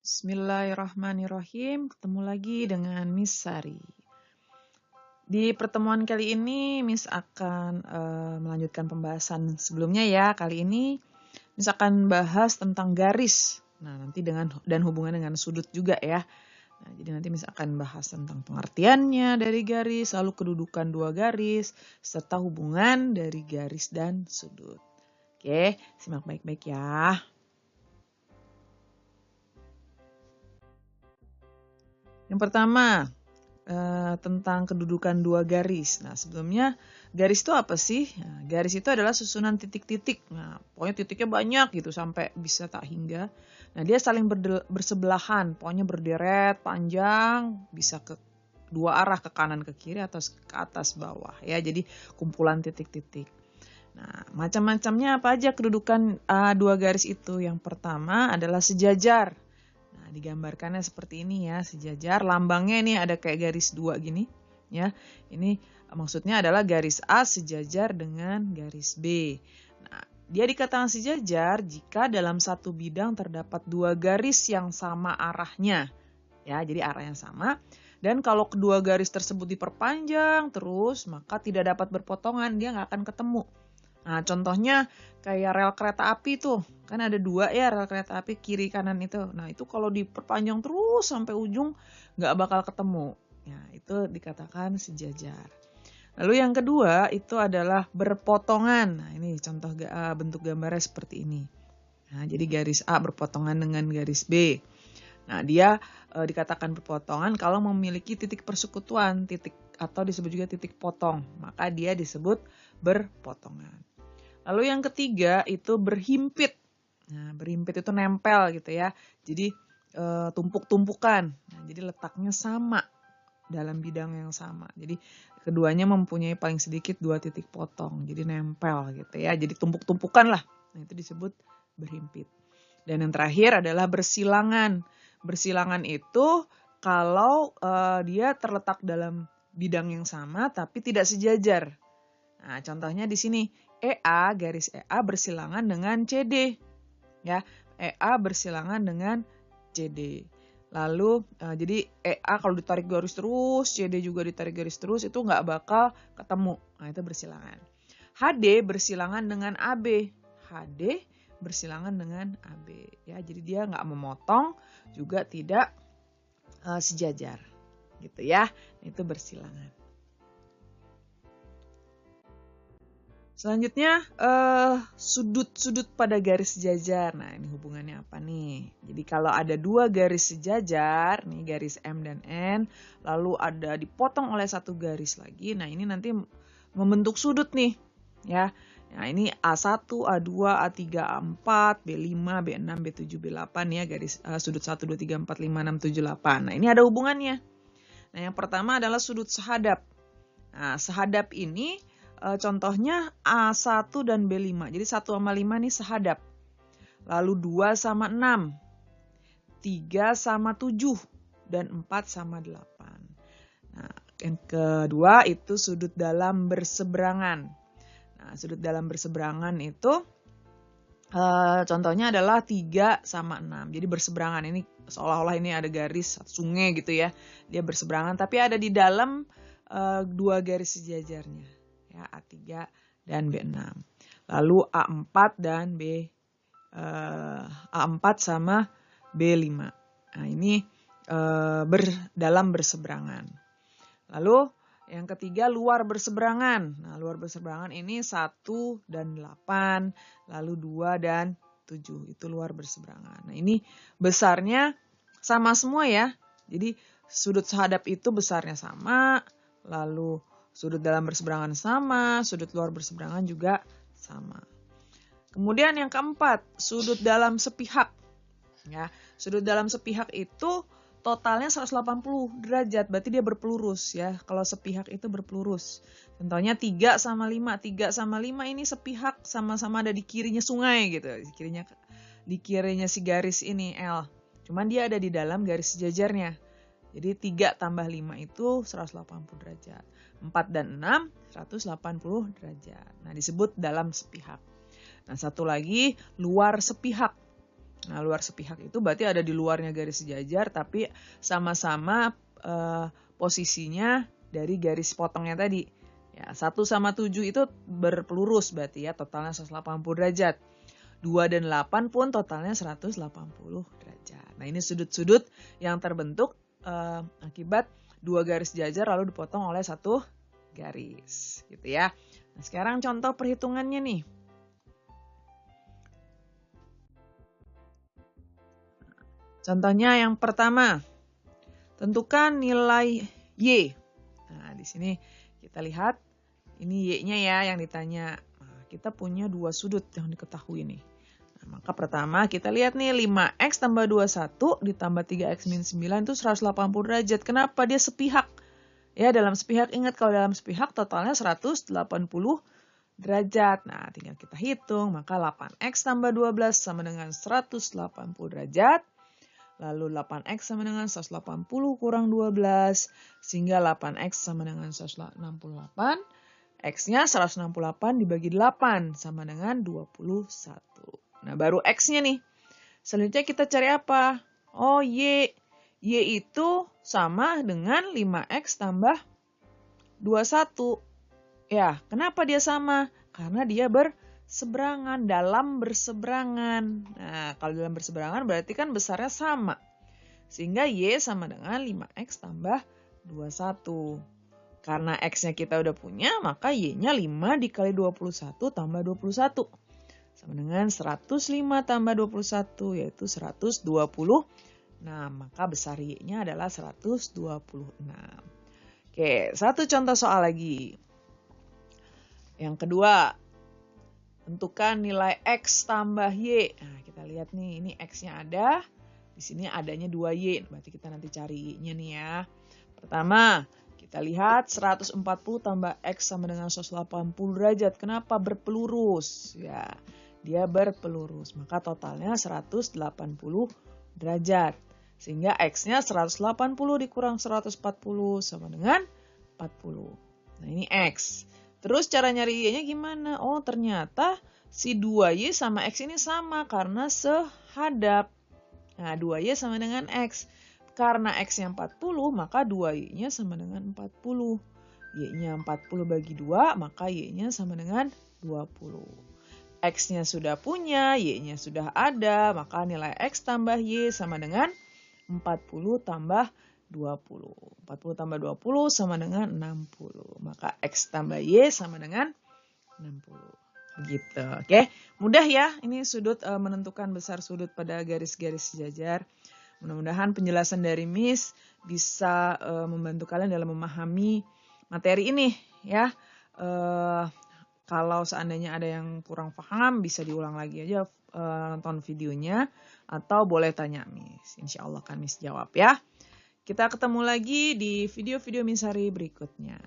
Bismillahirrahmanirrahim. Ketemu lagi dengan Miss Sari. Di pertemuan kali ini Miss akan melanjutkan pembahasan sebelumnya ya. Kali ini Miss akan bahas tentang garis. Nah, nanti dan hubungan dengan sudut juga ya. Nah, jadi nanti Miss akan bahas tentang pengertiannya dari garis, lalu kedudukan dua garis, serta hubungan dari garis dan sudut. Oke, simak baik-baik ya. Yang pertama, tentang kedudukan dua garis. Nah, sebelumnya garis itu apa sih? Nah, garis itu adalah susunan titik-titik. Nah, pokoknya titiknya banyak gitu sampai bisa tak hingga. Nah, dia saling bersebelahan, pokoknya berderet, panjang, bisa ke dua arah, ke kanan ke kiri atau ke atas bawah ya. Jadi kumpulan titik-titik. Nah, macam-macamnya apa aja kedudukan dua garis itu? Yang pertama adalah sejajar. Nah, digambarkannya seperti ini ya, sejajar. Lambangnya ini ada kayak garis dua gini ya. Ini maksudnya adalah garis A sejajar dengan garis B. Nah, dia dikatakan sejajar jika dalam satu bidang terdapat dua garis yang sama arahnya. Ya, jadi arah yang sama. Dan kalau kedua garis tersebut diperpanjang terus, maka tidak dapat berpotongan, dia nggak akan ketemu. Nah, contohnya kayak rel kereta api tuh, kan ada dua ya rel kereta api kiri kanan itu. Nah, itu kalau diperpanjang terus sampai ujung nggak bakal ketemu. Ya, itu dikatakan sejajar. Lalu yang kedua itu adalah berpotongan. Nah, ini contoh bentuk gambarnya seperti ini. Nah, jadi garis A berpotongan dengan garis B. Nah, dia dikatakan berpotongan kalau memiliki titik persekutuan, titik atau disebut juga titik potong. Maka dia disebut berpotongan. Lalu yang ketiga itu berhimpit. Nah, berhimpit itu nempel gitu ya. Jadi tumpuk-tumpukan. Nah, jadi letaknya sama dalam bidang yang sama. Jadi keduanya mempunyai paling sedikit dua titik potong. Jadi nempel gitu ya. Jadi tumpuk-tumpukan lah. Nah, itu disebut berhimpit. Dan yang terakhir adalah bersilangan. Bersilangan itu kalau dia terletak dalam bidang yang sama tapi tidak sejajar. Nah, contohnya di sini EA, garis EA bersilangan dengan CD. Ya, EA bersilangan dengan CD. Lalu jadi EA kalau ditarik garis terus, CD juga ditarik garis terus, itu nggak bakal ketemu. Nah, itu bersilangan. HD bersilangan dengan AB. HD bersilangan dengan AB. Ya, jadi dia nggak memotong, juga tidak sejajar. Gitu ya, itu bersilangan. Selanjutnya sudut-sudut pada garis sejajar. Nah, ini hubungannya apa nih? Jadi kalau ada dua garis sejajar, nih garis M dan N, lalu ada dipotong oleh satu garis lagi. Nah, ini nanti membentuk sudut nih, ya. Nah, ini A1, A2, A3, A4, B5, B6, B7, B8 ya, garis sudut 1 2 3 4 5 6 7 8. Nah, ini ada hubungannya. Nah, yang pertama adalah sudut sehadap. Nah, sehadap ini contohnya A1 dan B5. Jadi 1 sama 5 ini sehadap. Lalu 2 sama 6. 3 sama 7. Dan 4 sama 8. Nah, yang kedua itu sudut dalam berseberangan. Nah, sudut dalam berseberangan itu contohnya adalah 3 sama 6. Jadi berseberangan. Ini seolah-olah ini ada garis sungai gitu ya. Dia berseberangan tapi ada di dalam dua garis sejajarnya. Ya, A3 dan B6. Lalu A4 dan A4 sama B5. Nah, ini dalam berseberangan. Lalu yang ketiga luar berseberangan. Nah, luar berseberangan ini 1 dan 8, lalu 2 dan 7. Itu luar berseberangan. Nah, ini besarnya sama semua ya. Jadi sudut sehadap itu besarnya sama, lalu sudut dalam berseberangan sama, sudut luar berseberangan juga sama. Kemudian yang keempat, sudut dalam sepihak. Ya, sudut dalam sepihak itu totalnya 180 derajat, berarti dia berpelurus ya. Kalau sepihak itu berpelurus. Contohnya 3 sama 5. 3 sama 5 ini sepihak sama-sama ada di kirinya sungai gitu. Di kirinya si garis ini L. Cuman dia ada di dalam garis sejajarnya. Jadi 3 tambah 5 itu 180 derajat. 4 dan 6, 180 derajat. Nah, disebut dalam sepihak. Nah, satu lagi, luar sepihak. Nah, luar sepihak itu berarti ada di luarnya garis sejajar, tapi sama-sama posisinya dari garis potongnya tadi. Ya, 1 sama 7 itu berpelurus berarti ya, totalnya 180 derajat. 2 dan 8 pun totalnya 180 derajat. Nah, ini sudut-sudut yang terbentuk akibat 2 garis sejajar lalu dipotong oleh 1 garis, gitu ya. Nah, sekarang contoh perhitungannya nih. Contohnya yang pertama, tentukan nilai Y. Nah, di sini kita lihat, ini Y-nya ya yang ditanya. Nah, kita punya 2 sudut yang diketahui nih. Nah, maka pertama kita lihat nih, 5X tambah 21 ditambah 3X min 9 itu 180 derajat. Kenapa dia sepihak? Ya, dalam sepihak, ingat kalau dalam sepihak totalnya 180 derajat. Nah, tinggal kita hitung, maka 8X tambah 12 sama dengan 180 derajat. Lalu 8X sama dengan 180 kurang 12, sehingga 8X sama dengan 168. X-nya 168 dibagi 8 sama dengan 21. Nah, baru X-nya nih. Selanjutnya kita cari apa? Oh, Y. Y itu sama dengan 5X tambah 21. Ya, kenapa dia sama? Karena dia berseberangan, dalam berseberangan. Nah, kalau dalam berseberangan berarti kan besarnya sama. Sehingga Y sama dengan 5X tambah 21. Karena X-nya kita udah punya, maka Y-nya 5 dikali 21 tambah 21. Sama dengan 105 tambah 21, yaitu 120. Nah, maka besar Y-nya adalah 126. Oke, satu contoh soal lagi. Yang kedua, tentukan nilai X tambah Y. Nah, kita lihat nih, ini X-nya ada. Di sini adanya 2Y, berarti kita nanti cari Y-nya nih ya. Pertama, kita lihat 140 tambah X sama dengan 180 derajat. Kenapa? Berpelurus. Ya, dia berpelurus. Maka totalnya 180 derajat. Sehingga X-nya 180 dikurang 140 sama dengan 40. Nah, ini X. Terus cara nyari Y-nya gimana? Oh, ternyata si 2Y sama X ini sama karena sehadap. Nah, 2Y sama dengan X. Karena X-nya 40, maka 2Y-nya sama dengan 40. Y-nya 40 bagi 2, maka Y-nya sama dengan 20. X-nya sudah punya, Y-nya sudah ada, maka nilai X tambah Y sama dengan 40 tambah 20. 40 tambah 20 sama dengan 60. Maka X tambah Y sama dengan 60. Begitu. Oke, mudah ya. Ini sudut menentukan besar sudut pada garis-garis sejajar. Mudah-mudahan penjelasan dari Miss bisa membantu kalian dalam memahami materi ini ya. Kalau seandainya ada yang kurang paham, bisa diulang lagi aja nonton videonya atau boleh tanya Miss. Insya Allah kan Miss jawab ya. Kita ketemu lagi di video-video Miss Hari berikutnya.